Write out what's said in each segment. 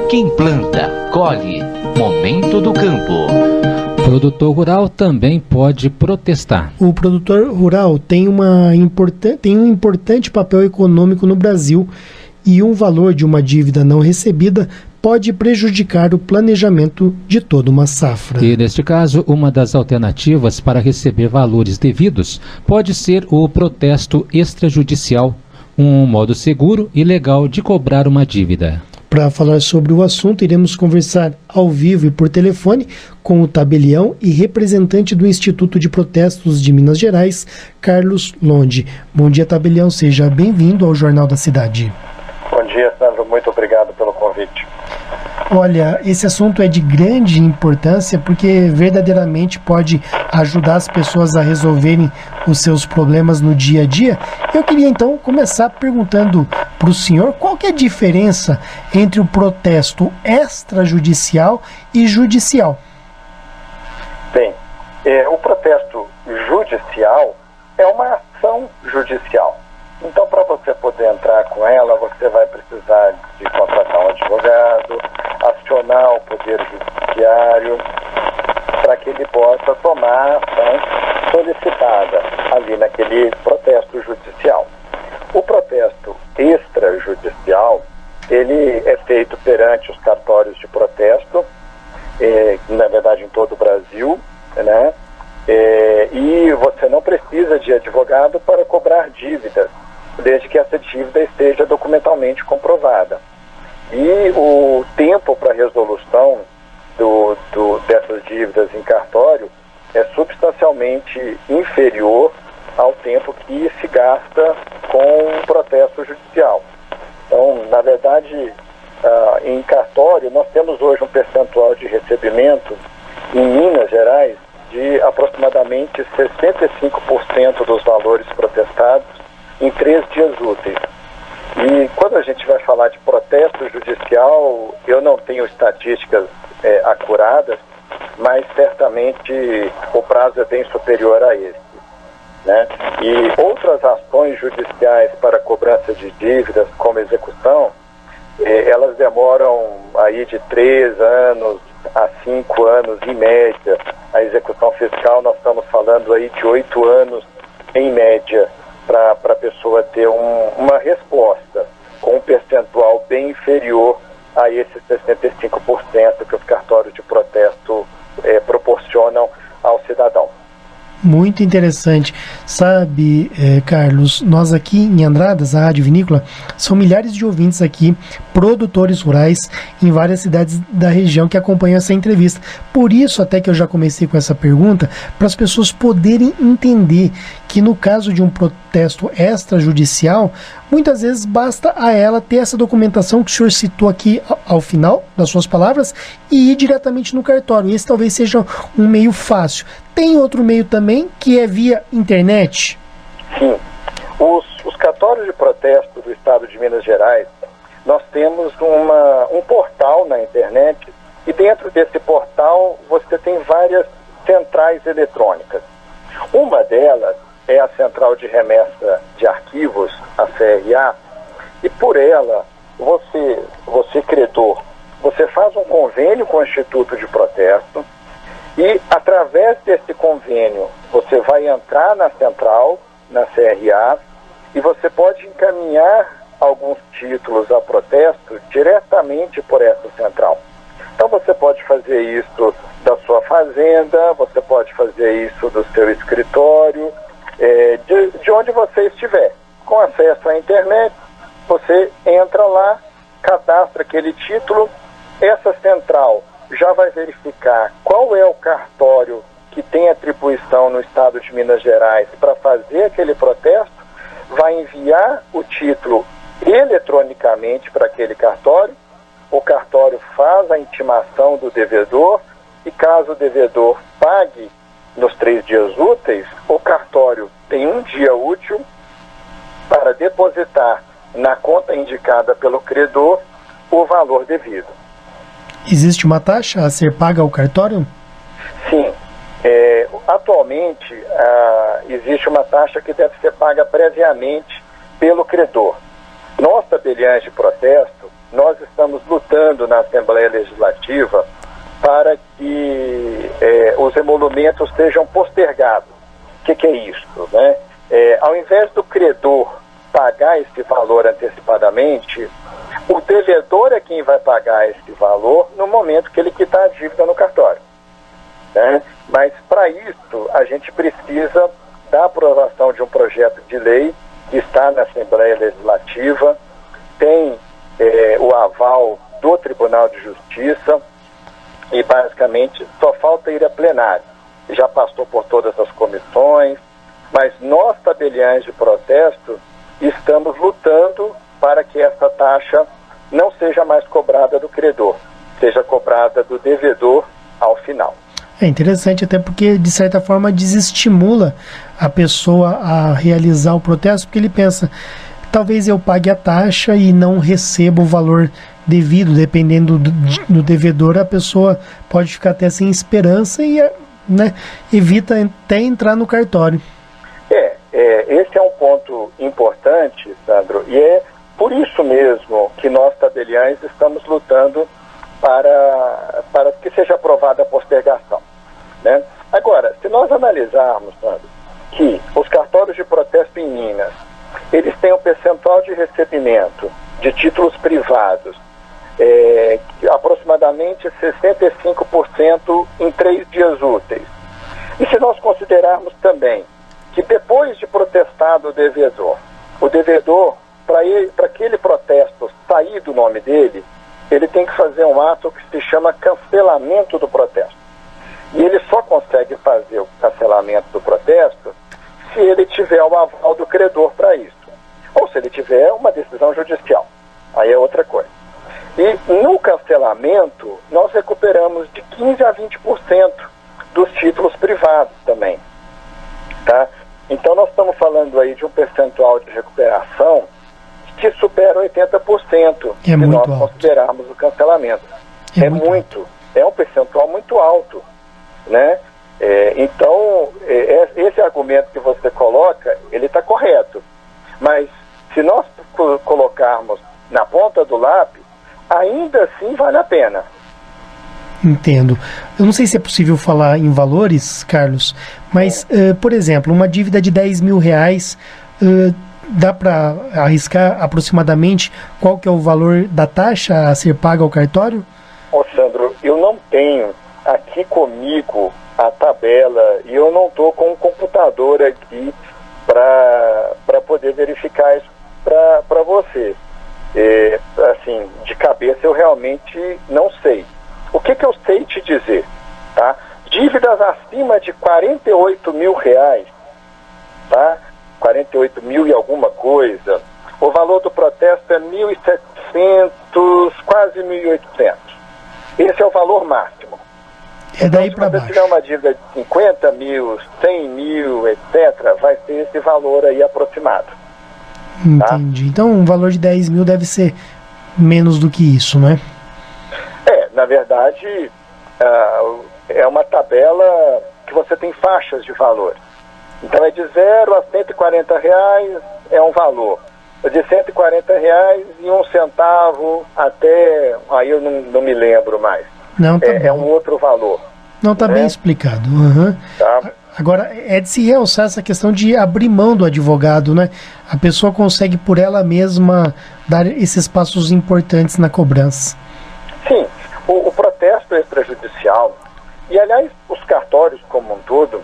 Quem planta, colhe. Momento do campo. O produtor rural também pode protestar. O produtor rural tem um importante papel econômico no Brasil e um valor de uma dívida não recebida pode prejudicar o planejamento de toda uma safra. E, neste caso, uma das alternativas para receber valores devidos pode ser o protesto extrajudicial, um modo seguro e legal de cobrar uma dívida. Para falar sobre o assunto, iremos conversar ao vivo e por telefone com o tabelião e representante do Instituto de Protestos de Minas Gerais, Carlos Londe. Bom dia, tabelião, seja bem-vindo ao Jornal da Cidade. Bom dia, Sandro, muito obrigado pelo convite. Olha, esse assunto é de grande importância porque verdadeiramente pode ajudar as pessoas a resolverem os seus problemas no dia a dia. Eu queria então começar perguntando para o senhor qual que é a diferença entre o protesto extrajudicial e judicial. Bem, o protesto judicial é uma ação judicial. Então, para você poder entrar com ela, você vai precisar de contratar um advogado, acionar o Poder Judiciário, para que ele possa tomar a ação solicitada ali naquele protesto judicial. O protesto extrajudicial, ele é feito perante os cartórios de protesto, na verdade em todo o Brasil, né? E você não precisa de advogado para cobrar dívidas, desde que essa dívida esteja documentalmente comprovada. E o tempo para resolução dessas dívidas em cartório é substancialmente inferior ao tempo que se gasta com o processo judicial. Então, na verdade, em cartório, nós temos hoje um percentual de recebimento em Minas Gerais de aproximadamente 65% dos valores protestados em 3 dias úteis. E quando a gente vai falar de protesto judicial, eu não tenho estatísticas acuradas, mas certamente o prazo é bem superior a esse, né? E outras ações judiciais para cobrança de dívidas, como execução, elas demoram aí de 3 anos a 5 anos em média. A execução fiscal, nós estamos falando aí de 8 anos em média, para a pessoa ter uma resposta com um percentual bem inferior a esses 65% que os cartórios de protesto proporcionam ao cidadão. Muito interessante. Sabe, Carlos, nós aqui em Andradas, a Rádio Vinícola, são milhares de ouvintes aqui, produtores rurais em várias cidades da região que acompanham essa entrevista. Por isso, até que eu já comecei com essa pergunta, para as pessoas poderem entender que no caso de um protesto extrajudicial, muitas vezes basta a ela ter essa documentação que o senhor citou aqui ao final das suas palavras e ir diretamente no cartório. Esse talvez seja um meio fácil. Tem outro meio também, que é via internet? Sim. Os cartórios de protesto do Estado de Minas Gerais, nós temos um portal na internet e dentro desse portal você tem várias centrais eletrônicas. Uma delas é a Central de Remessa de Arquivos, a CRA, e por ela, você credor, você faz um convênio com o Instituto de Protesto e, através desse convênio, você vai entrar na central, na CRA, e você pode encaminhar alguns títulos a protesto diretamente por essa central. Então você pode fazer isso da sua fazenda, você pode fazer isso do seu escritório, de onde você estiver. Com acesso à internet, você entra lá, cadastra aquele título, essa central já vai verificar qual é o cartório que tem atribuição no Estado de Minas Gerais para fazer aquele protesto, vai enviar o título eletronicamente para aquele cartório, o cartório faz a intimação do devedor e caso o devedor pague nos 3 dias úteis, o cartório tem 1 dia útil para depositar na conta indicada pelo credor o valor devido. Existe uma taxa a ser paga ao cartório? Sim. Atualmente, existe uma taxa que deve ser paga previamente pelo credor. Nós, tabeliães de protesto, nós estamos lutando na Assembleia Legislativa para que os emolumentos sejam postergados. O que é isso, né? Ao invés do credor pagar esse valor antecipadamente, o devedor é quem vai pagar esse valor no momento que ele quitar a dívida no cartório, né? Mas para isso a gente precisa da aprovação de um projeto de lei que está na Assembleia Legislativa, tem o aval do Tribunal de Justiça e basicamente só falta ir a plenário. Já passou por todas as comissões, mas nós, tabeliães de protesto, estamos lutando para que essa taxa não seja mais cobrada do credor, seja cobrada do devedor ao final. É interessante até porque, de certa forma, desestimula a pessoa a realizar o protesto, porque ele pensa, talvez eu pague a taxa e não receba o valor devido, dependendo do devedor, a pessoa pode ficar até sem esperança e, né, evita até entrar no cartório. Esse é um ponto importante, Sandro, e é por isso mesmo que nós, tabeliães, estamos lutando para que seja aprovada a postergação, né? Agora, se nós analisarmos, Sandro, que os cartórios de protesto em Minas, eles têm um percentual de recebimento de títulos privados, aproximadamente 65% em 3 dias úteis. E se nós considerarmos também que depois de protestado o devedor, para aquele protesto sair do nome dele, ele tem que fazer um ato que se chama cancelamento do protesto. E ele só consegue fazer o cancelamento do protesto se ele tiver o aval do credor para isso. Ou se ele tiver uma decisão judicial. Aí é outra coisa. E no cancelamento, nós recuperamos de 15% a 20% dos títulos privados também. Tá? Então nós estamos falando aí de um percentual de recuperação que supera 80% se nós considerarmos o cancelamento. É um percentual muito alto, né? Então, esse argumento que você coloca, ele está correto. Mas se nós colocarmos na ponta do lápis, ainda assim vale a pena. Entendo. Eu não sei se é possível falar em valores, Carlos, mas, por exemplo, uma dívida de R$10.000, dá para arriscar aproximadamente qual que é o valor da taxa a ser paga ao cartório? Ô Sandro, eu não tenho aqui comigo a tabela e eu não estou com um computador aqui para poder verificar isso para você. Assim, de cabeça eu realmente não sei. O que eu sei te dizer, tá? Dívidas acima de R$48.000, tá? 48 mil e alguma coisa. O valor do protesto é 1.700, quase 1.800. Esse é o valor máximo. É daí para baixo. Se tiver uma dívida de 50 mil, 100 mil, etc., vai ter esse valor aí aproximado. Entendi. Tá? Então um valor de 10 mil deve ser menos do que isso, né? Na verdade, é uma tabela que você tem faixas de valor. Então é de 0 a R$140 é um valor. De R$140 e 1 centavo até... Aí eu não me lembro mais. Não, tá é um outro valor. Não, tá bem explicado. Uhum. Tá. Agora, é de se realçar essa questão de abrir mão do advogado, né? A pessoa consegue por ela mesma dar esses passos importantes na cobrança. Sim. O protesto extrajudicial, e aliás, os cartórios como um todo,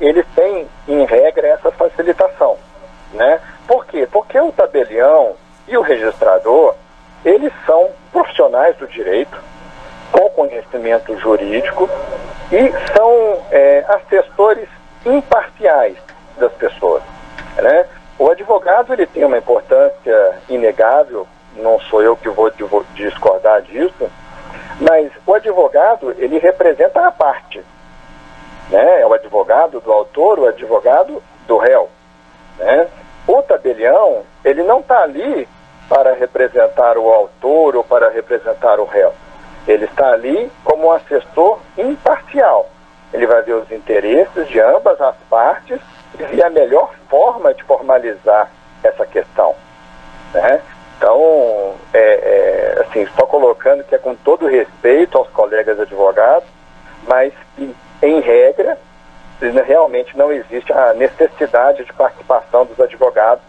eles têm, em regra, essa facilitação, né? Por quê? Porque o tabelião e o registrador, eles são profissionais do direito, com conhecimento jurídico, e são assessores imparciais das pessoas, né? O advogado, ele tem uma importância inegável, não sou eu que vou discordar disso, mas o advogado, ele representa a parte, né? É o advogado do autor, o advogado do réu, né? O tabelião, ele não está ali para representar o autor ou para representar o réu. Ele está ali como um assessor imparcial. Ele vai ver os interesses de ambas as partes e ver a melhor forma de formalizar essa questão, né? Então, assim, só colocando que é com todo respeito aos colegas advogados, mas que, em regra, realmente não existe a necessidade de participação dos advogados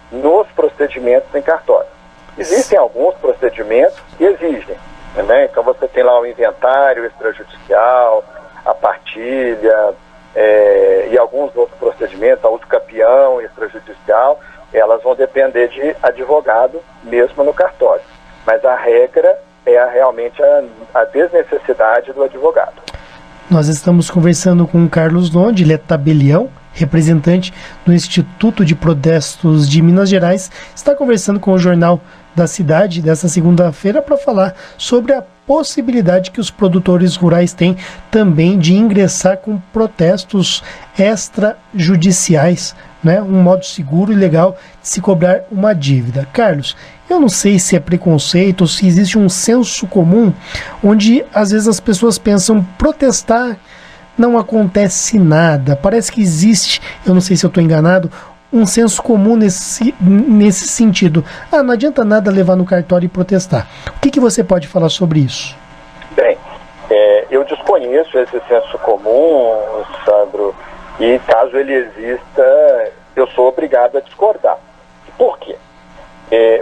nos procedimentos em cartório. Existem alguns procedimentos que exigem, né? Então você tem lá o inventário extrajudicial, a partilha e alguns outros procedimentos, a uso capião extrajudicial, elas vão depender de advogado mesmo no cartório. Mas a regra é realmente a desnecessidade do advogado. Nós estamos conversando com o Carlos Londres, ele é tabelião, representante do Instituto de Protestos de Minas Gerais, está conversando com o Jornal da Cidade desta segunda-feira para falar sobre a possibilidade que os produtores rurais têm também de ingressar com protestos extrajudiciais, né? Um modo seguro e legal de se cobrar uma dívida. Carlos, eu não sei se é preconceito ou se existe um senso comum onde às vezes as pessoas pensam protestar não acontece nada. Parece que existe, eu não sei se eu estou enganado, um senso comum nesse sentido. Não adianta nada levar no cartório e protestar. O que você pode falar sobre isso? Bem, eu desconheço esse senso comum, Sandro, e caso ele exista, eu sou obrigado a discordar. Por quê?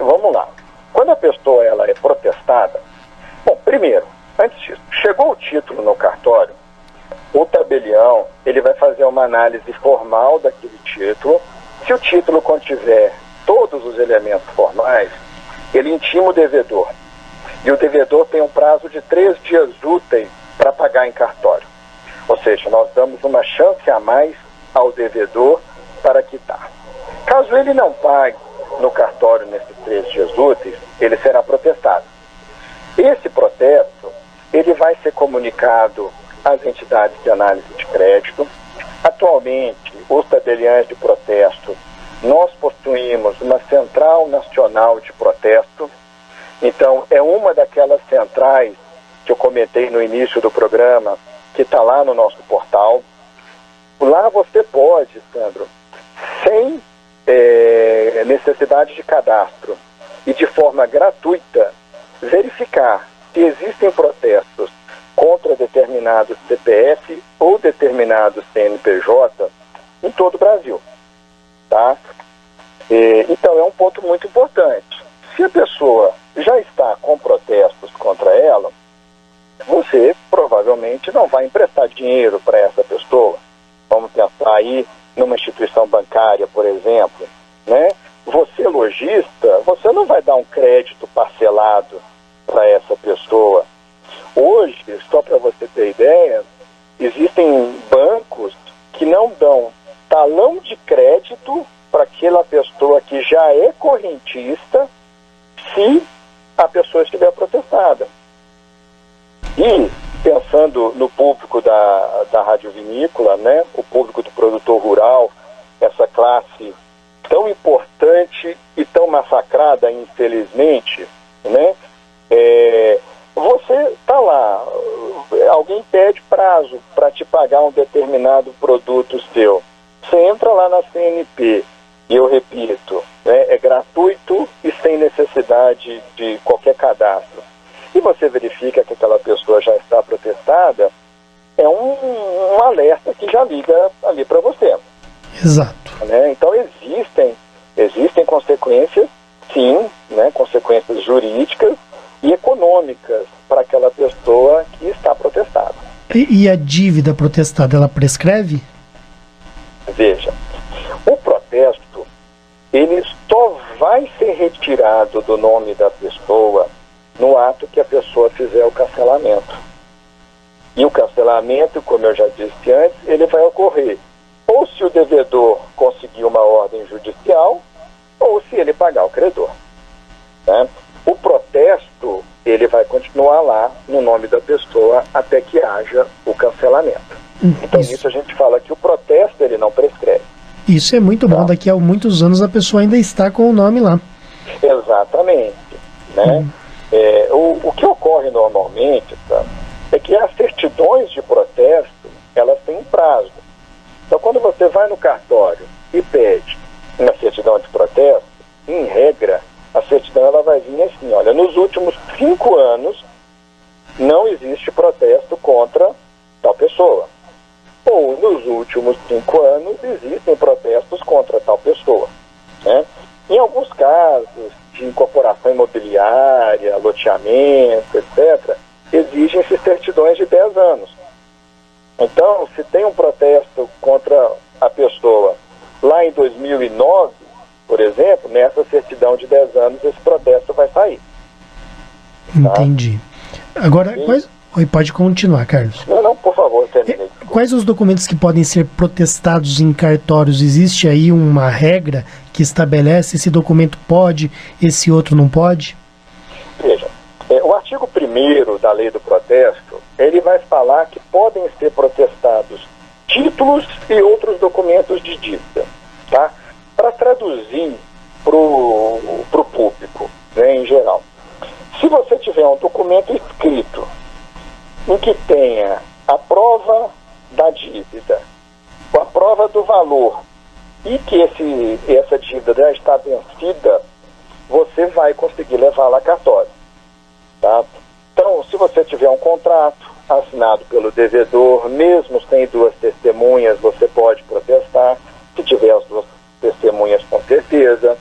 Vamos lá. Quando a pessoa ela é protestada, bom, primeiro, antes disso, chegou o título no cartório, o tabelião ele vai fazer uma análise formal daquele título. Se o título contiver todos os elementos formais, ele intima o devedor. E o devedor tem um prazo de 3 dias úteis para pagar em cartório. Ou seja, nós damos uma chance a mais ao devedor para quitar. Caso ele não pague no cartório nesses 3 dias úteis, ele será protestado. Esse protesto, ele vai ser comunicado às entidades de análise de crédito. Atualmente, os tabeliães de protesto, nós possuímos uma Central Nacional de Protesto. Então, é uma daquelas centrais que eu comentei no início do programa, que está lá no nosso portal. Lá você pode, Sandro, sem necessidade de cadastro e de forma gratuita, verificar se existem protestos contra determinados CPF ou determinados CNPJ em todo o Brasil, tá? Então é um ponto muito importante. Se a pessoa já está com protestos contra ela, você provavelmente não vai emprestar dinheiro para essa pessoa. Vamos pensar aí numa instituição bancária, por exemplo, né? Você, lojista, você não vai dar um crédito parcelado para essa pessoa. Hoje, só para você ter ideia, existem bancos que não dão talão de crédito para aquela pessoa que já é correntista se a pessoa estiver protestada. E, pensando no público da Rádio Vinícola, né, o público do produtor rural, essa classe tão importante e tão massacrada, infelizmente, né, você está lá, alguém pede prazo para te pagar um determinado produto seu. Você entra lá na CNP, e eu repito, né, é gratuito e sem necessidade de qualquer cadastro. E você verifica que aquela pessoa já está protestada, é um alerta que já liga ali para você. Exato. Né? Então existem consequências, sim, né, consequências jurídicas e econômicas para aquela pessoa que está protestada. E a dívida protestada, ela prescreve? Veja, o protesto, ele só vai ser retirado do nome da pessoa no ato que a pessoa fizer o cancelamento. E o cancelamento, como eu já disse antes, ele vai ocorrer ou se o devedor conseguir uma ordem judicial ou se ele pagar o credor. Né? O protesto, ele vai continuar lá no nome da pessoa até que haja o cancelamento. Então, isso a gente fala que o protesto, ele não prescreve. Isso é muito bom, daqui a muitos anos a pessoa ainda está com o nome lá. Exatamente. Né? O que ocorre normalmente, tá, é que as certidões de protesto, elas têm um prazo. Então, quando você vai no cartório e pede uma certidão de protesto, em regra, A certidão ela vai vir assim, olha, nos últimos 5 anos não existe protesto contra tal pessoa. Ou nos últimos 5 anos existem protestos contra tal pessoa, né? Em alguns casos de incorporação imobiliária, loteamento, etc., exigem-se certidões de 10 anos. Então, se tem um protesto contra a pessoa lá em 2009, por exemplo, nessa certidão de 10 anos, esse protesto vai sair. Tá? Entendi. Agora, Oi, pode continuar, Carlos. Não, por favor, termine. Quais os documentos que podem ser protestados em cartórios? Existe aí uma regra que estabelece esse documento pode, esse outro não pode? Veja, o artigo 1º da lei do protesto, ele vai falar que podem ser protestados títulos e outros documentos de dívida, tá? Para traduzir para o público, né, em geral. Se você tiver um documento escrito em que tenha a prova da dívida, a prova do valor e que essa dívida já está vencida, você vai conseguir levá-la a cartório. Tá? Então, se você tiver um contrato assinado pelo devedor, mesmo sem 2 testemunhas, você pode protestar. Se tiver as 2 testemunhas, com certeza.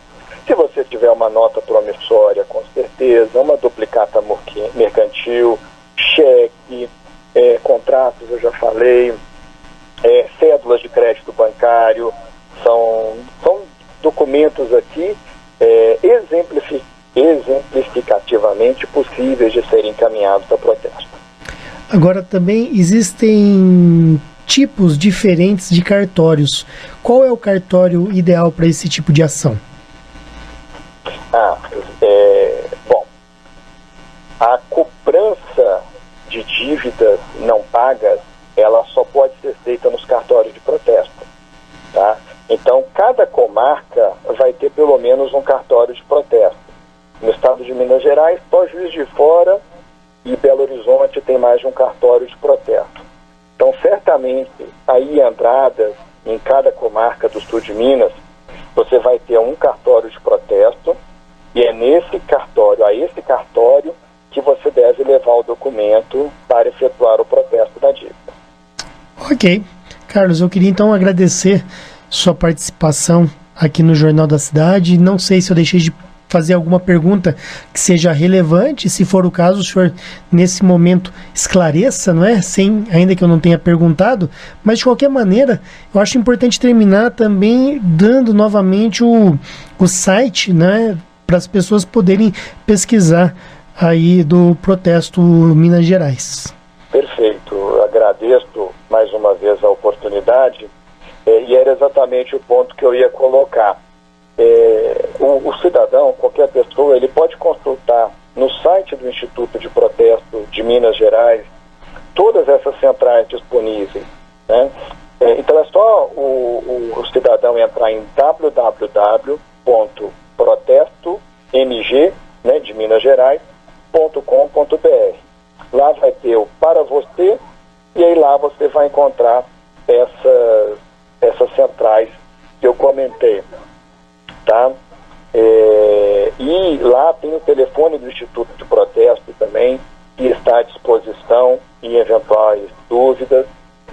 Se você tiver uma nota promissória, com certeza. Uma duplicata mercantil, cheque, contratos, eu já falei, cédulas de crédito bancário, são documentos aqui exemplificativamente possíveis de serem encaminhados a protesto. Agora, também existem tipos diferentes de cartórios. Qual é o cartório ideal para esse tipo de ação? Bom, a cobrança de dívidas não pagas, ela só pode ser feita nos cartórios de protesto, tá? Então, cada comarca vai ter pelo menos um cartório de protesto. No estado de Minas Gerais, só Juiz de Fora e Belo Horizonte tem mais de um cartório de protesto. Então, certamente, aí em Andradas, em cada comarca do sul de Minas, você vai ter um cartório de protesto e é nesse cartório, que você deve levar o documento para efetuar o protesto da dívida. Ok. Carlos, eu queria então agradecer sua participação aqui no Jornal da Cidade. Não sei se eu deixei de fazer alguma pergunta que seja relevante. Se for o caso, o senhor nesse momento esclareça, não é? Ainda que eu não tenha perguntado, mas de qualquer maneira eu acho importante terminar também dando novamente o site, né, para as pessoas poderem pesquisar aí do protesto Minas Gerais. Perfeito, eu agradeço mais uma vez a oportunidade, e era exatamente o ponto que eu ia colocar. O cidadão, qualquer pessoa, ele pode consultar no site do Instituto de Protesto de Minas Gerais todas essas centrais disponíveis, né? Então é só o cidadão entrar em www.protestomg, né, de Minas Gerais.com.br. Lá vai ter o Para Você, e aí lá você vai encontrar essas centrais que eu comentei, tá? E lá tem o telefone do Instituto de Protesto também, que está à disposição em eventuais dúvidas.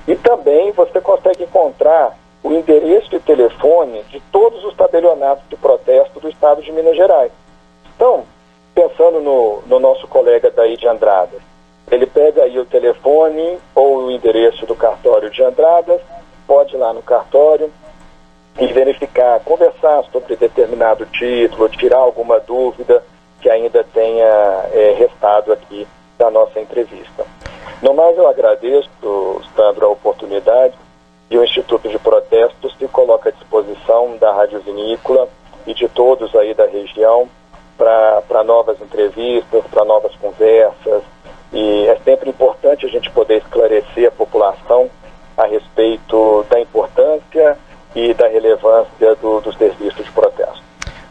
E também você consegue encontrar o endereço e telefone de todos os tabelionatos de protesto do estado de Minas Gerais. Então, pensando no nosso colega daí de Andradas, ele pega aí o telefone ou o endereço do cartório de Andradas, pode ir lá no cartório e verificar, conversar sobre determinado título, tirar alguma dúvida que ainda tenha restado aqui da nossa entrevista. No mais, eu agradeço, Sandro, a oportunidade, e o Instituto de Protesto se coloca à disposição da Rádio Vinícola e de todos aí da região para novas entrevistas, para novas conversas, e é sempre importante a gente poder esclarecer a população a respeito da importância e da relevância do serviço de protesto.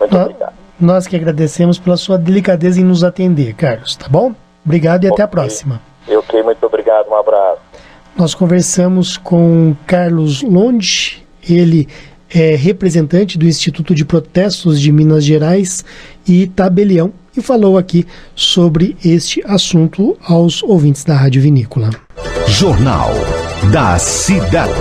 Muito obrigado. Nós que agradecemos pela sua delicadeza em nos atender, Carlos, tá bom? Obrigado e até a próxima. Ok, muito obrigado, um abraço. Nós conversamos com Carlos Londe, ele é representante do Instituto de Protestos de Minas Gerais e Tabelião, e falou aqui sobre este assunto aos ouvintes da Rádio Vinícola. Jornal da Cidade.